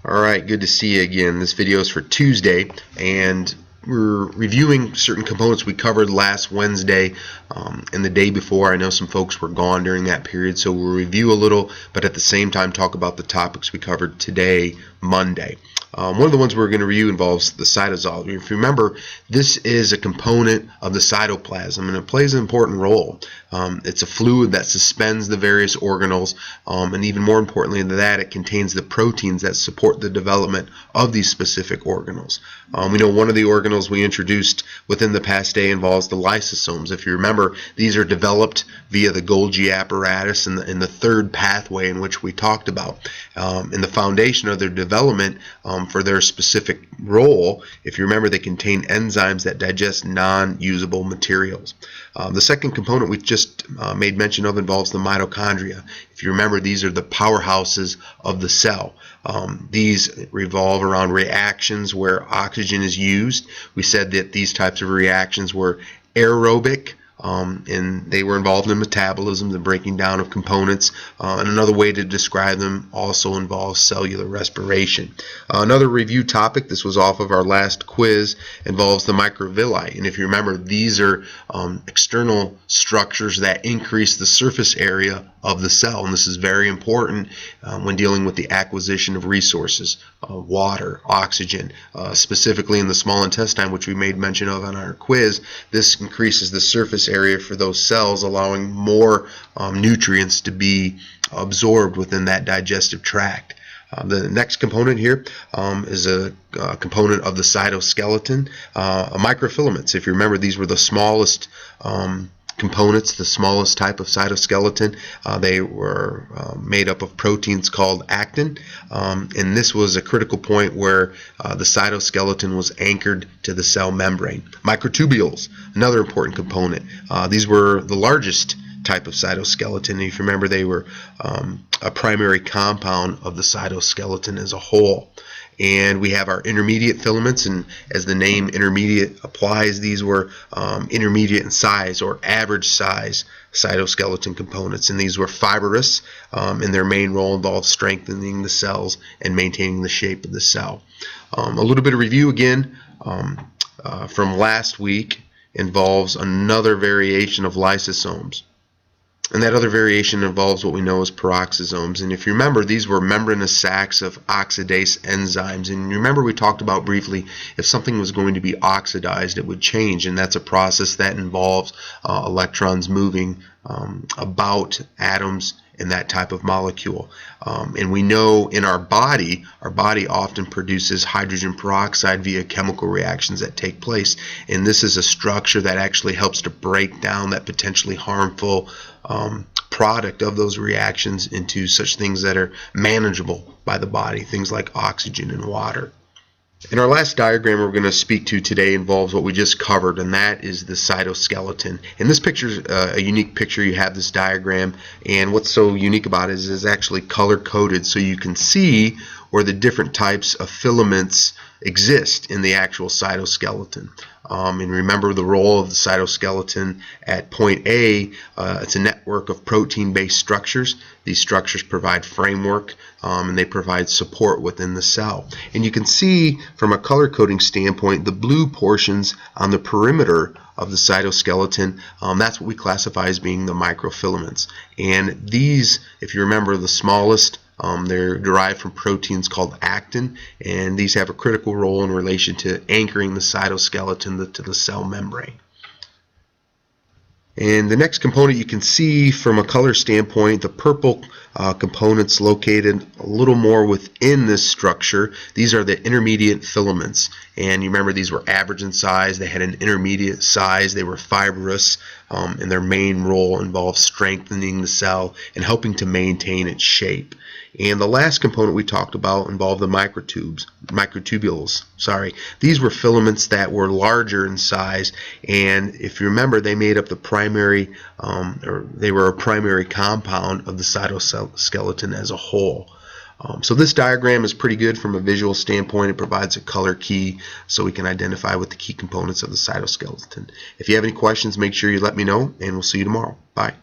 Alright, good to see you again. This video is for Tuesday, and we're reviewing certain components we covered last Wednesday and the day before. I know some folks were gone during that period, so we'll review a little, but at the same time talk about the topics we covered today, Monday. One of the ones we're going to review involves the cytosol. If you remember, this is a component of the cytoplasm, and it plays an important role. It's a fluid that suspends the various organelles, and even more importantly than that, it contains the proteins that support the development of these specific organelles. We know one of the organelles we introduced within the past day involves the lysosomes. If you remember, these are developed via the Golgi apparatus in the third pathway in which we talked about. In the foundation of their development, for their specific role, if you remember, they contain enzymes that digest non-usable materials. The second component we just made mention of involves the mitochondria. If you remember, these are the powerhouses of the cell. These revolve around reactions where oxygen is used. We said that these types of reactions were aerobic, and they were involved in metabolism, the breaking down of components, and another way to describe them also involves cellular respiration. Another review topic, this was off of our last quiz, involves the microvilli, and if you remember, these are external structures that increase the surface area of the cell, and this is very important when dealing with the acquisition of resources, water, oxygen, specifically in the small intestine, which we made mention of on our quiz. This increases the surface area for those cells, allowing more nutrients to be absorbed within that digestive tract. The next component here is a component of the cytoskeleton, microfilaments. If you remember, these were the smallest components, the smallest type of cytoskeleton. They were made up of proteins called actin, and this was a critical point where the cytoskeleton was anchored to the cell membrane. Microtubules, another important component. These were the largest type of cytoskeleton. If you remember, they were a primary compound of the cytoskeleton as a whole. And we have our intermediate filaments, and as the name intermediate applies, these were intermediate in size or average size cytoskeleton components, and these were fibrous, and their main role involved strengthening the cells and maintaining the shape of the cell. A little bit of review again from last week involves another variation of lysosomes. And that other variation involves what we know as peroxisomes. And if you remember, these were membranous sacs of oxidase enzymes. And you remember we talked about briefly, if something was going to be oxidized, it would change. And that's a process that involves electrons moving about atoms in that type of molecule. And we know in our body often produces hydrogen peroxide via chemical reactions that take place. And this is a structure that actually helps to break down that potentially harmful product of those reactions into such things that are manageable by the body, things like oxygen and water. And our last diagram we're going to speak to today involves what we just covered, and that is the cytoskeleton. And this picture is a unique picture. You have this diagram, and what's so unique about it is it's actually color-coded, so you can see where the different types of filaments exist in the actual cytoskeleton. And remember the role of the cytoskeleton at point A. It's a network of protein-based structures. These structures provide framework, and they provide support within the cell. And you can see from a color coding standpoint, the blue portions on the perimeter of the cytoskeleton, that's what we classify as being the microfilaments. And these, if you remember, the smallest, they're derived from proteins called actin, and these have a critical role in relation to anchoring the cytoskeleton to the cell membrane. And the next component you can see from a color standpoint, the purple components located a little more within this structure. These are the intermediate filaments, and you remember these were average in size, they had an intermediate size, they were fibrous, and their main role involved strengthening the cell and helping to maintain its shape. And the last component we talked about involved the microtubules. These were filaments that were larger in size, and if you remember, they made up the primary, or they were a primary compound of the cytoskeleton as a whole. So this diagram is pretty good from a visual standpoint. It provides a color key so we can identify with the key components of the cytoskeleton. If you have any questions, make sure you let me know, and we'll see you tomorrow. Bye.